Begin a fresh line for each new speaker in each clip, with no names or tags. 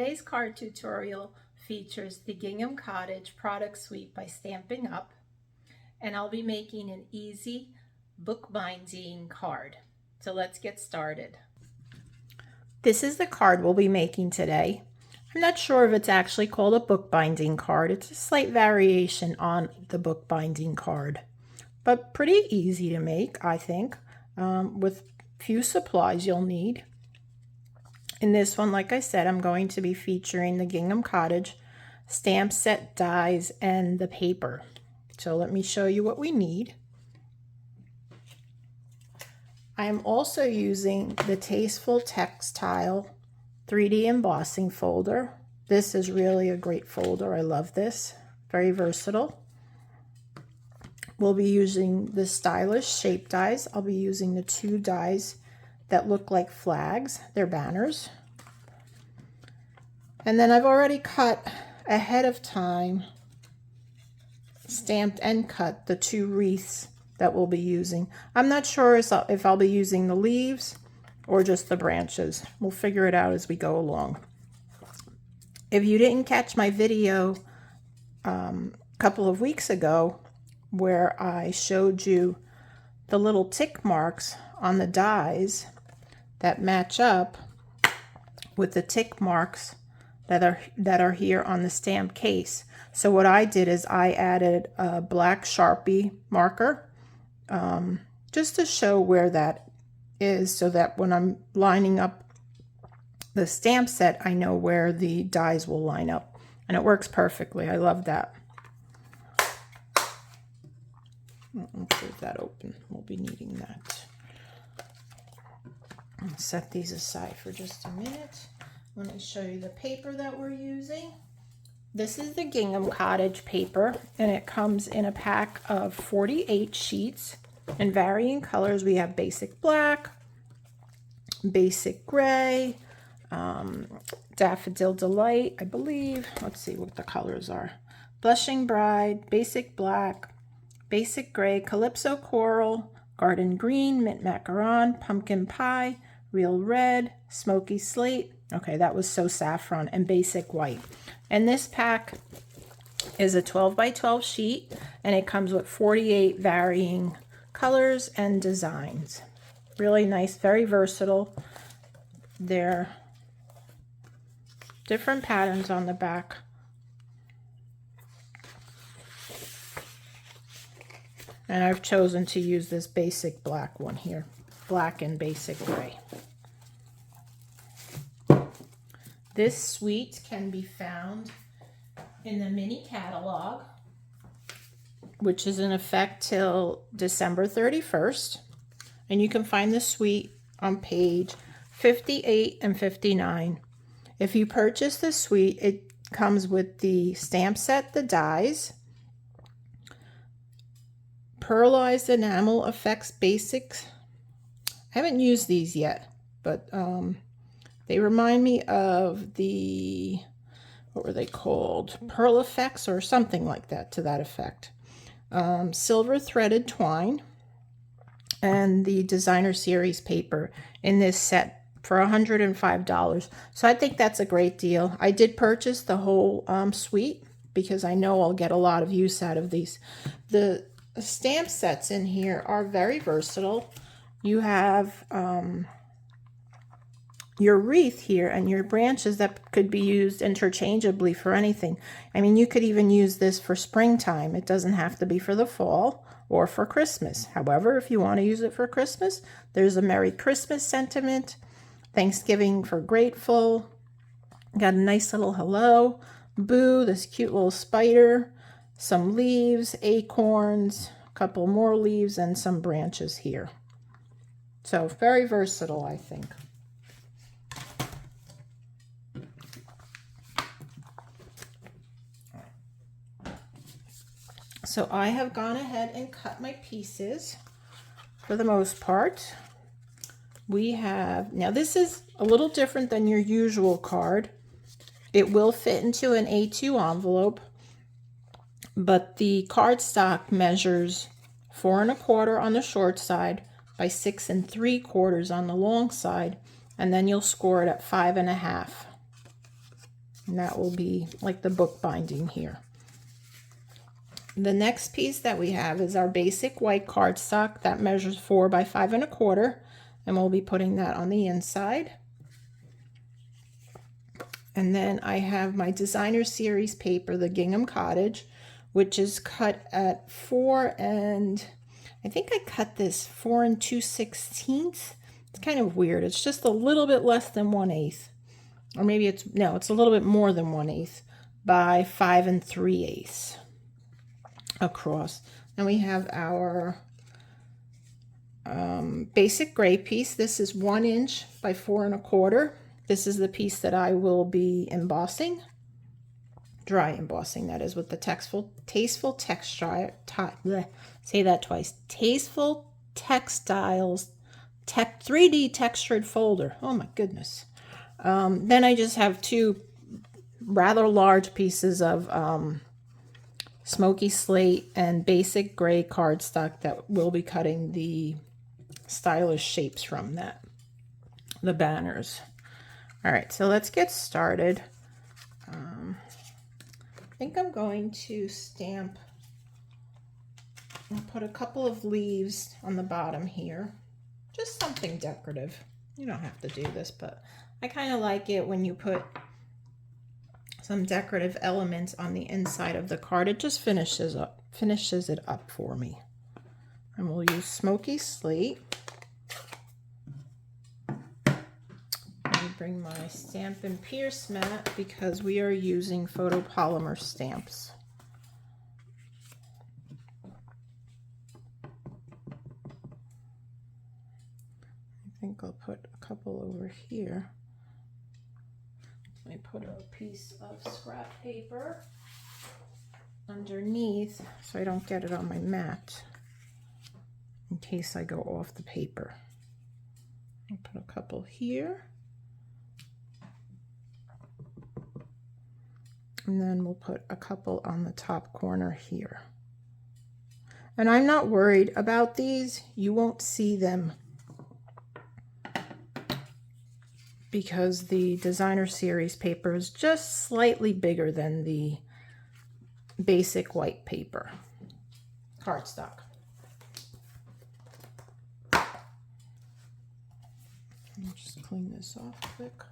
Today's card tutorial features the Gingham Cottage product suite by Stampin' Up, and I'll be making an easy bookbinding card. So let's get started. This is the card we'll be making today. I'm not sure if it's actually called a bookbinding card. It's a slight variation on the bookbinding card, but pretty easy to make, I think, with few supplies you'll need. In this one, like I said, I'm going to be featuring the Gingham Cottage stamp set dies and the paper. So let me show you what we need. I am also using the Tasteful Textile 3D embossing folder. This is really a great folder. I love this. Very versatile. We'll be using the stylish shape dies. I'll be using the 2 dies that look like flags. They're banners. And then I've already cut ahead of time, stamped and cut the 2 wreaths that we'll be using. I'm not sure if I'll be using the leaves or just the branches. We'll figure it out as we go along. If you didn't catch my video a couple of weeks ago where I showed you the little tick marks on the dies that match up with the tick marks that are here on the stamp case. So what I did is I added a black Sharpie marker just to show where that is, so that when I'm lining up the stamp set, I know where the dies will line up, and it works perfectly. I love that. Let's leave that open. We'll be needing that. I'll set these aside for just a minute. Let me show you the paper that we're using. This is the Gingham Cottage paper, and it comes in a pack of 48 sheets in varying colors. We have basic black, basic gray, daffodil delight, I believe. Let's see what the colors are. Blushing bride, basic black, basic gray, calypso coral, garden green, mint macaron, pumpkin pie, real red, smoky slate. Okay, that was so saffron, and basic white. And this pack is a 12 by 12 sheet, and it comes with 48 varying colors and designs. Really nice, very versatile. There are different patterns on the back. And I've chosen to use this basic black one here, black and basic gray. This suite can be found in the mini catalog, which is in effect till December 31st. And you can find the suite on page 58 and 59. If you purchase the suite, it comes with the stamp set, the dies, Pearlized Enamel Effects Basics. I haven't used these yet, but they remind me of the, what were they called? Pearl Effects or something like that, to that effect. Silver threaded twine, and the designer series paper in this set for $105. So I think that's a great deal. I did purchase the whole suite because I know I'll get a lot of use out of these. The stamp sets in here are very versatile. You have your wreath here and your branches that could be used interchangeably for anything. I mean, you could even use this for springtime. It doesn't have to be for the fall or for Christmas. However, if you want to use it for Christmas, there's a Merry Christmas sentiment, Thanksgiving for grateful. Got a nice little hello, boo, this cute little spider, some leaves, acorns, a couple more leaves, and some branches here. So very versatile, I think. So I have gone ahead and cut my pieces for the most part. We have, now this is a little different than your usual card. It will fit into an A2 envelope, but the cardstock measures 4 1/4 on the short side by 6 3/4 on the long side, and then you'll score it at 5 1/2. And that will be like the book binding here. The next piece that we have is our basic white cardstock that measures 4 by 5 1/4, and we'll be putting that on the inside. And then I have my designer series paper, the Gingham Cottage, which is cut at 4 and I think I cut this 4 2/16. It's kind of weird. It's just a little bit less than 1/8, or maybe it's a little bit more than 1/8 by 5 3/8 across. Then we have our basic gray piece. This is 1 inch by 4 1/4. This is the piece that I will be embossing, dry embossing, that is, with the tasteful textile. Say that twice. Tasteful Textiles 3D textured folder. Oh my goodness. Then I just have 2 rather large pieces of smoky slate and basic gray cardstock that we'll be cutting the stylish shapes from, the banners. All right, so let's get started. I think I'm going to stamp and put a couple of leaves on the bottom here. Just something decorative. You don't have to do this, but I kind of like it when you put some decorative elements on the inside of the card. It just finishes it up for me. And we'll use smoky slate. Let me bring my Stampin' Pierce mat because we are using photopolymer stamps. I think I'll put a couple over here. I put a piece of scrap paper underneath so I don't get it on my mat in case I go off the paper. I'll put a couple here. And then we'll put a couple on the top corner here. And I'm not worried about these. You won't see them because the designer series paper is just slightly bigger than the basic white paper cardstock. Let me just clean this off quick.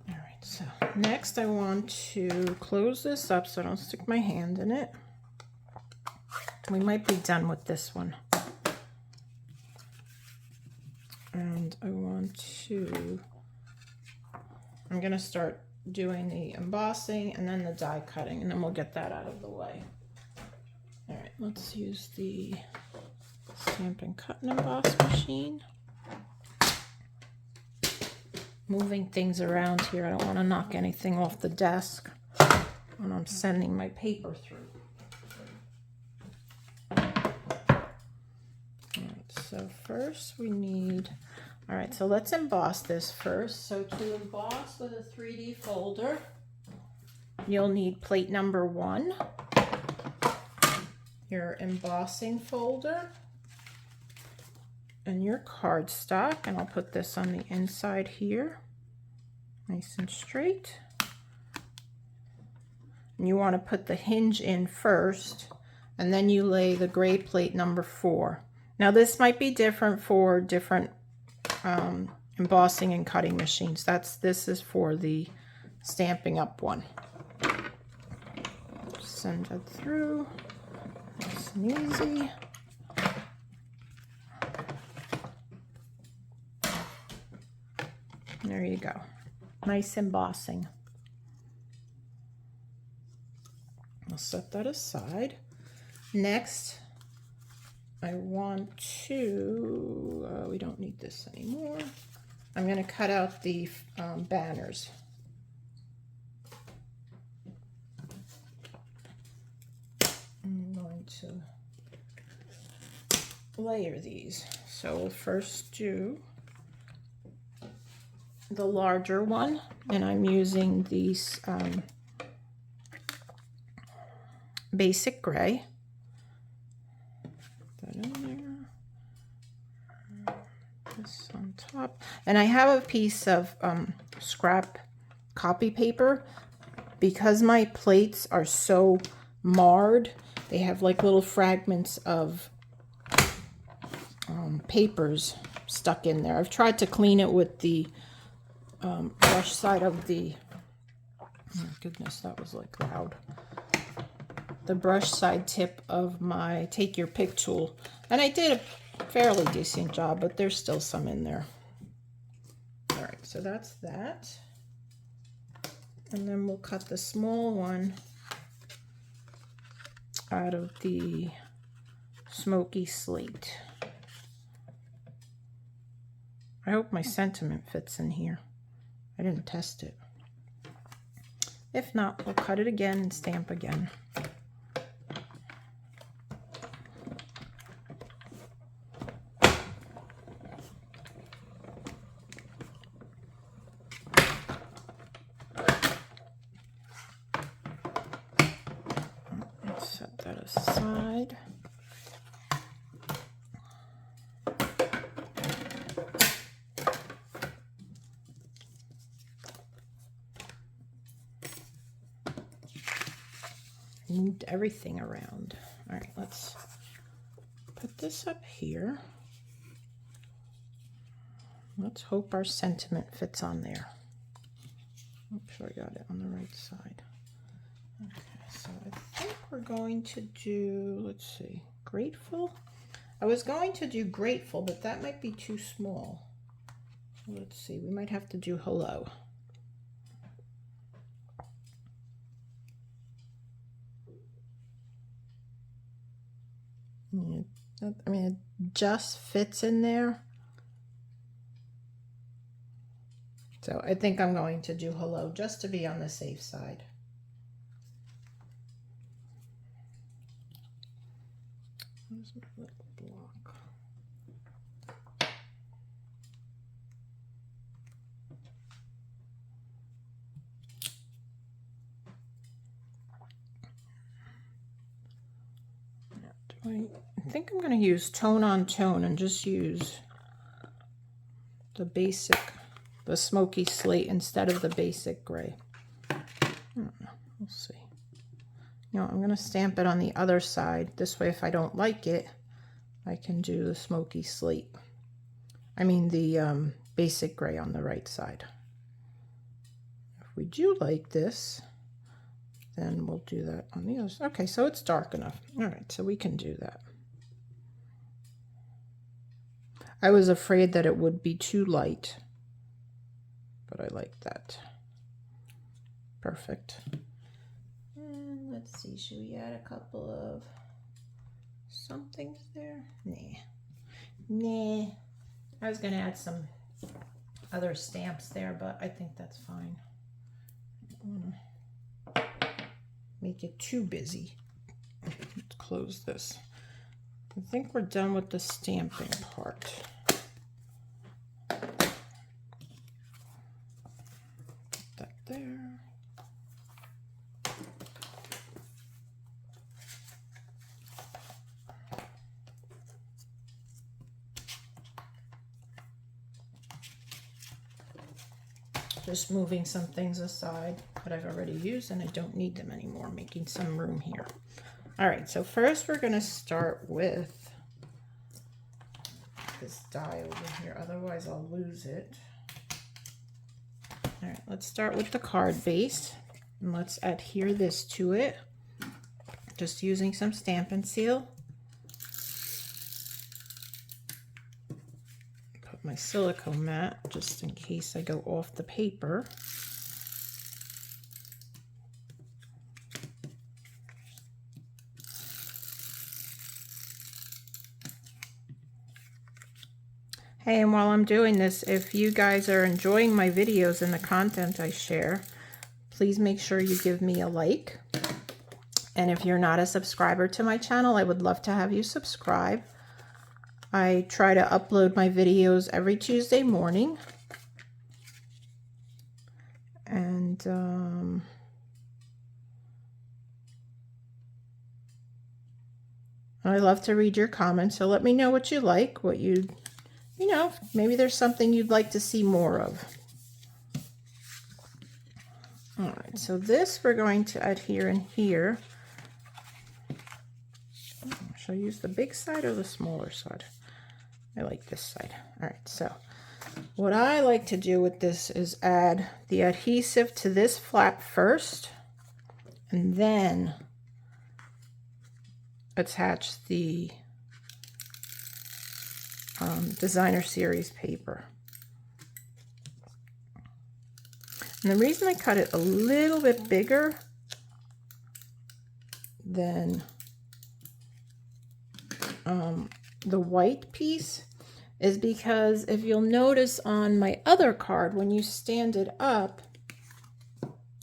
All right, so next I want to close this up so I don't stick my hand in it. We might be done with this one. And I'm going to start doing the embossing and then the die cutting, and then we'll get that out of the way. All right, let's use the Stampin' Cut and Emboss machine. Moving things around here. I don't want to knock anything off the desk when I'm sending my paper through. So first we need, all right, so let's emboss this first. So to emboss with a 3D folder, you'll need plate number 1, your embossing folder, and your cardstock. And I'll put this on the inside here, nice and straight. And you want to put the hinge in first, and then you lay the gray plate number 4. Now this might be different for different embossing and cutting machines. This is for the Stampin' Up one. Send it through, nice and easy. There you go, nice embossing. I'll set that aside. Next, I want to, we don't need this anymore. I'm going to cut out the banners. I'm going to layer these. So we'll first do the larger one, and I'm using these basic gray. In there, this on top, and I have a piece of scrap copy paper. Because my plates are so marred, they have like little fragments of papers stuck in there. I've tried to clean it with the brush side of the, oh my goodness, that was like loud. The brush side tip of my take your pick tool. And I did a fairly decent job, but there's still some in there. All right, so that's that. And then we'll cut the small one out of the smoky slate. I hope my sentiment fits in here. I didn't test it. If not, we'll cut it again and stamp again. Let's set that aside. Moved everything around. All right, let's put this up here. Let's hope our sentiment fits on there. Make sure I got it on the right side. Okay, so I think we're going to do, let's see, grateful. I was going to do grateful, but that might be too small. Let's see, we might have to do hello. I mean, it just fits in there. So I think I'm going to do hello just to be on the safe side. Where's my little block? I think I'm going to use tone on tone and just use the basic, the smoky slate instead of the basic gray. I don't know. We'll see. You know, I'm going to stamp it on the other side. This way, if I don't like it, I can do the smoky slate. I mean the basic gray on the right side. If we do like this, then we'll do that on the other side. Okay, so it's dark enough. All right, so we can do that. I was afraid that it would be too light, but I like that. Perfect. And let's see, should we add a couple of somethings there? Nah. I was going to add some other stamps there, but I think that's fine. I don't want to make it too busy. Let's close this. I think we're done with the stamping part. Put that there. Just moving some things aside that I've already used and I don't need them anymore, making some room here. All right, so first we're going to start with this die over here, otherwise I'll lose it. All right, let's start with the card base and let's adhere this to it, just using some Stampin' Seal. Put my silicone mat just in case I go off the paper. Hey, and while I'm doing this, if you guys are enjoying my videos and the content I share, please make sure you give me a like. And if you're not a subscriber to my channel, I would love to have you subscribe. I try to upload my videos every Tuesday morning. And I love to read your comments, so let me know what you like, what you know, maybe there's something you'd like to see more of. All right, so this we're going to adhere in here. Should I use the big side or the smaller side? I like this side. All right, so what I like to do with this is add the adhesive to this flap first, and then attach the designer series paper. And the reason I cut it a little bit bigger than the white piece is because if you'll notice on my other card, when you stand it up,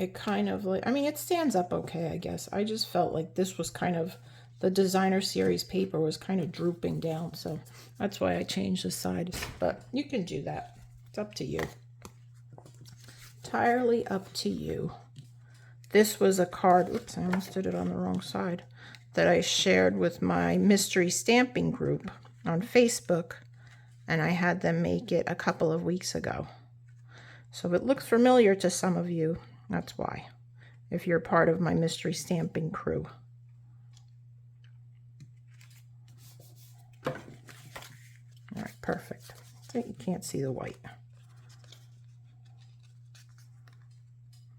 it kind of like, I mean, it stands up okay, I guess. I just felt like this was kind of, the designer series paper was kind of drooping down. So that's why I changed the sides, but you can do that. It's up to you. Entirely up to you. This was a card, oops, I almost did it on the wrong side, that I shared with my mystery stamping group on Facebook, and I had them make it a couple of weeks ago. So if it looks familiar to some of you, that's why, if you're part of my mystery stamping crew. All right, perfect. So you can't see the white.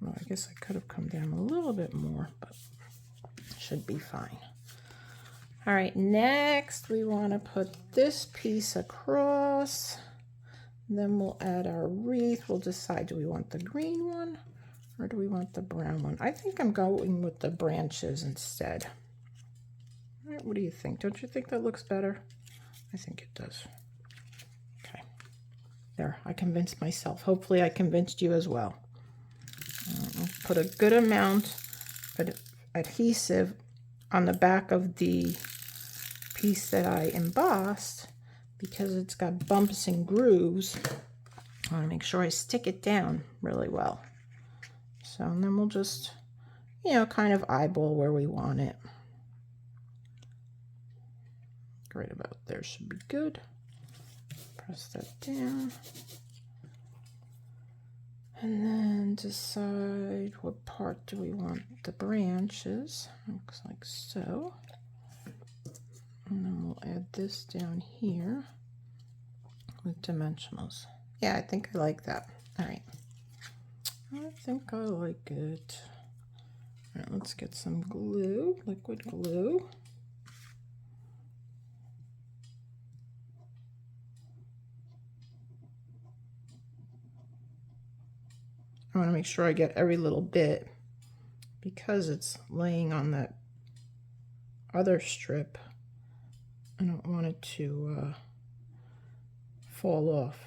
Well, I guess I could have come down a little bit more, but should be fine. All right, next we want to put this piece across. Then we'll add our wreath. We'll decide, do we want the green one or do we want the brown one? I think I'm going with the branches instead. All right, what do you think? Don't you think that looks better? I think it does. Okay, there, I convinced myself. Hopefully I convinced you as well. Put a good amount of adhesive on the back of the piece that I embossed because it's got bumps and grooves. I want to make sure I stick it down really well. So, and then we'll just, you know, kind of eyeball where we want it. Right about there should be good. Press that down. And then decide what part do we want the branches. Looks like so. And then we'll add this down here with dimensionals. Yeah, I think I like that. All right. I think I like it. All right, let's get some glue, liquid glue. I want to make sure I get every little bit because it's laying on that other strip. I don't want it to fall off.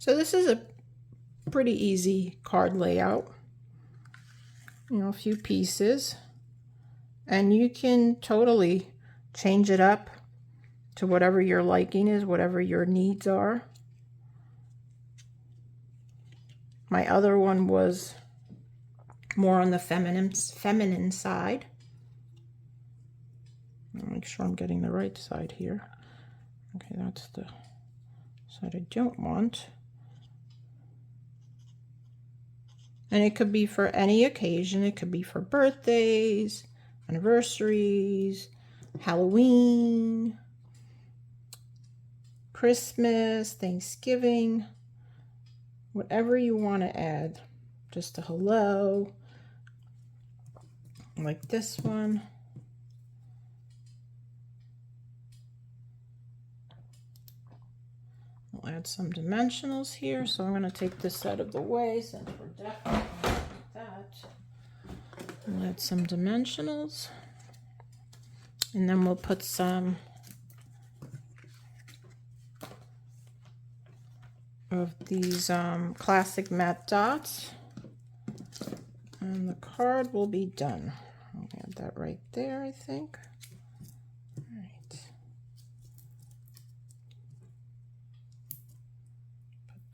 So this is a pretty easy card layout. You know, a few pieces. And you can totally change it up to whatever your liking is, whatever your needs are. My other one was more on the feminine side. I'll make sure I'm getting the right side here. Okay, that's the side I don't want. And it could be for any occasion. It could be for birthdays, anniversaries, Halloween, Christmas, Thanksgiving, whatever you want to add. Just a hello, like this one. We'll add some dimensionals here. So I'm going to take this out of the way since we're definitely going to do that. We'll add some dimensionals. And then we'll put some of these classic matte dots. And the card will be done. I'll add that right there, I think. All right.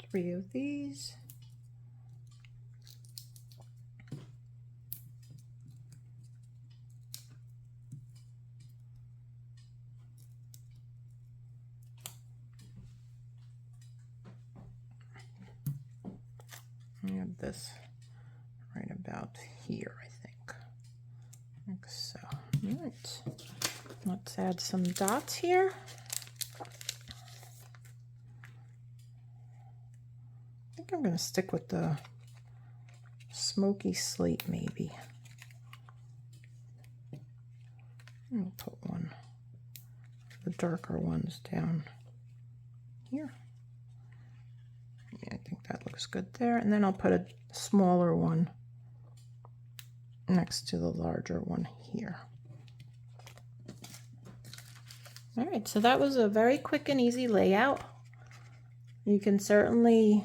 Put 3 of these. I have this right about here, I think. Like so. All right. Let's add some dots here. I think I'm going to stick with the smoky slate maybe. I'll put one of the darker ones down here. Yeah, I think that looks good there. And then I'll put a smaller one next to the larger one here. All right, so that was a very quick and easy layout. You can certainly,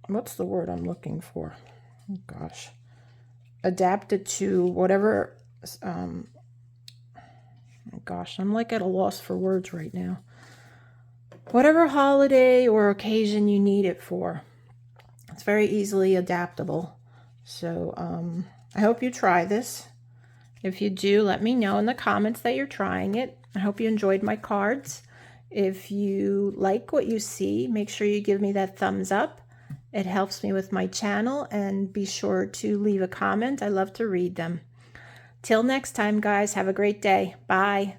what's the word I'm looking for? Oh gosh. Adapt it to whatever, gosh, I'm like at a loss for words right now. Whatever holiday or occasion you need it for. It's very easily adaptable. So I hope you try this. If you do, let me know in the comments that you're trying it. I hope you enjoyed my cards. If you like what you see, make sure you give me that thumbs up. It helps me with my channel, and be sure to leave a comment. I love to read them. Till next time, guys, have a great day. Bye.